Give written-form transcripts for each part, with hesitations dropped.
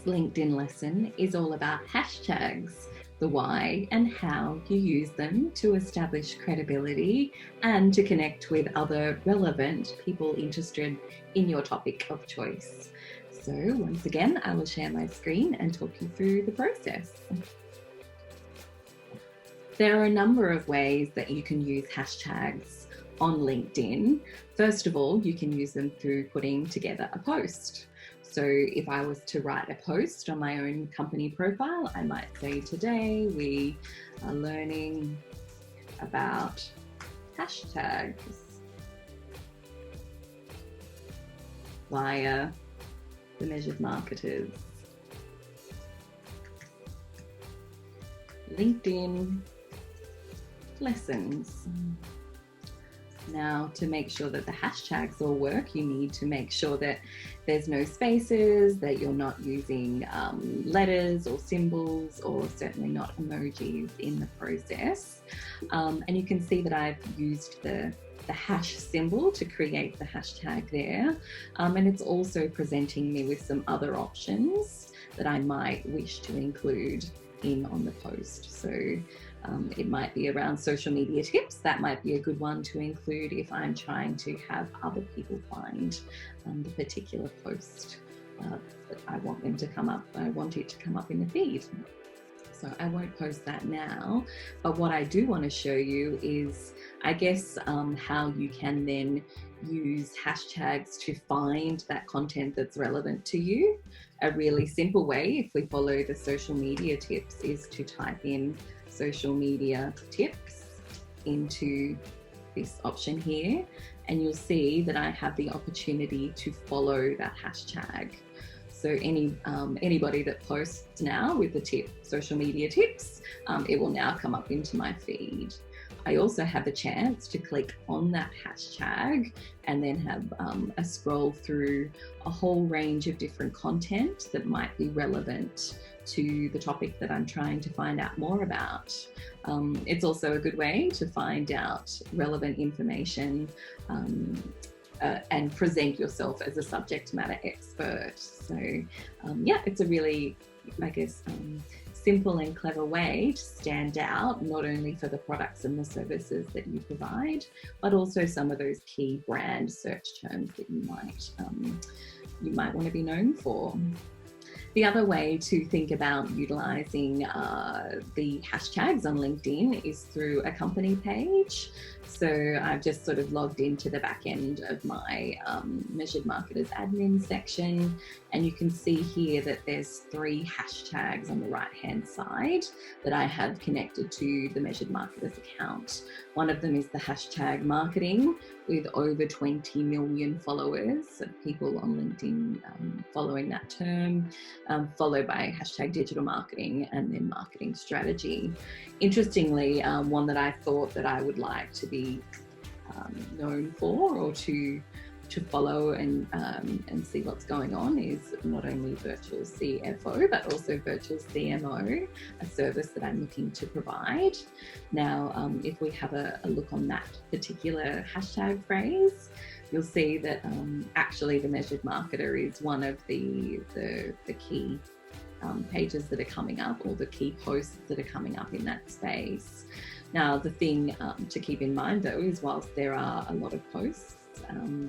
LinkedIn lesson is all about hashtags, the why and how you use them to establish credibility and to connect with other relevant people interested in your topic of choice. So once again, I will share my screen and talk you through the process. There are a number of ways that you can use hashtags on LinkedIn. First of all, you can use them through putting together a post. So if I was to write a post on my own company profile, I might say today we are learning about hashtags via the Measured Marketers LinkedIn lessons. Now, to make sure that the hashtags all work, you need to make sure that there's no spaces, that you're not using letters or symbols, or certainly not emojis in the process. And you can see that I've used the hash symbol to create the hashtag there. And it's also presenting me with some other options that I might wish to include in on the post. So it might be around social media tips. That might be a good one to include if I'm trying to have other people find the particular post that I want them to come up. I want it to come up in the feed. So I won't post that now, but what I do want to show you is, I guess, how you can then use hashtags to find that content that's relevant to you. A really simple way, if we follow the social media tips, is to type in social media tips into this option here, and you'll see that I have the opportunity to follow that hashtag. So anybody that posts now with the tip, social media tips, it will now come up into my feed. I also have a chance to click on that hashtag and then have a scroll through a whole range of different content that might be relevant to the topic that I'm trying to find out more about. It's also a good way to find out relevant information and present yourself as a subject matter expert. So yeah, it's a really, I guess, simple and clever way to stand out, not only for the products and the services that you provide, but also some of those key brand search terms that you might want to be known for. The other way to think about utilizing the hashtags on LinkedIn is through a company page. So I've just sort of logged into the back end of my Measured Marketers admin section, and you can see here that there's 3 hashtags on the right-hand side that I have connected to the Measured Marketers account. One of them is the hashtag marketing, with over 20 million followers of people on LinkedIn following that term, followed by hashtag digital marketing and then marketing strategy. Interestingly, one that I thought that I would like to be known for, or to follow and see what's going on, is not only virtual CFO but also virtual CMO, a service that I'm looking to provide. Now, if we have a look on that particular hashtag phrase, you'll see that actually the Measured Marketer is one of the key pages that are coming up, or the key posts that are coming up in that space. Now, the thing to keep in mind though is, whilst there are a lot of posts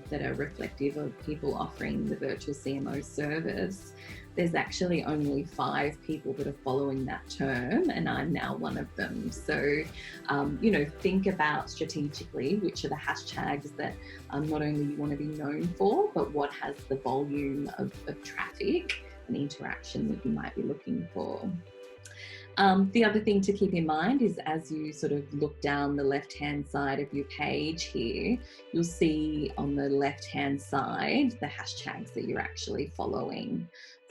that are reflective of people offering the virtual CMO service, there's actually only 5 people that are following that term, and I'm now one of them. So, think about strategically which are the hashtags that not only you want to be known for, but what has the volume of traffic and interaction that you might be looking for. The other thing to keep in mind is, as you sort of look down the left-hand side of your page here, you'll see on the left-hand side the hashtags that you're actually following.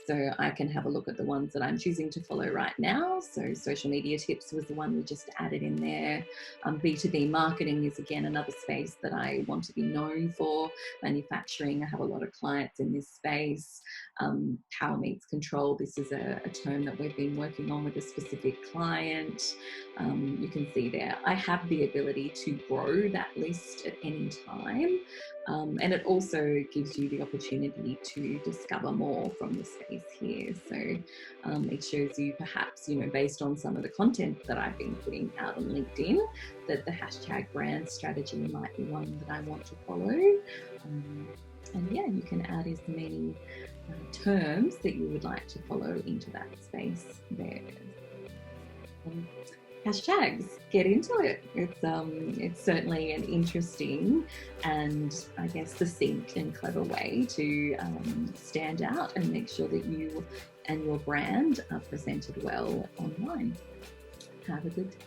So I can have a look at the ones that I'm choosing to follow right now. So social media tips was the one we just added in there. B2B marketing is again another space that I want to be known for. Manufacturing, I have a lot of clients in this space. Power meets control. This is a term that we've been working on with a specific client. You can see there, I have the ability to grow that list at any time. And it also gives you the opportunity to discover more from the space here. So it shows you perhaps, based on some of the content that I've been putting out on LinkedIn, that the hashtag brand strategy might be one that I want to follow. And yeah, you can add as many terms that you would like to follow into that space there. Hashtags, get into it. It's certainly an interesting and I guess succinct and clever way to stand out and make sure that you and your brand are presented well online. Have a good day.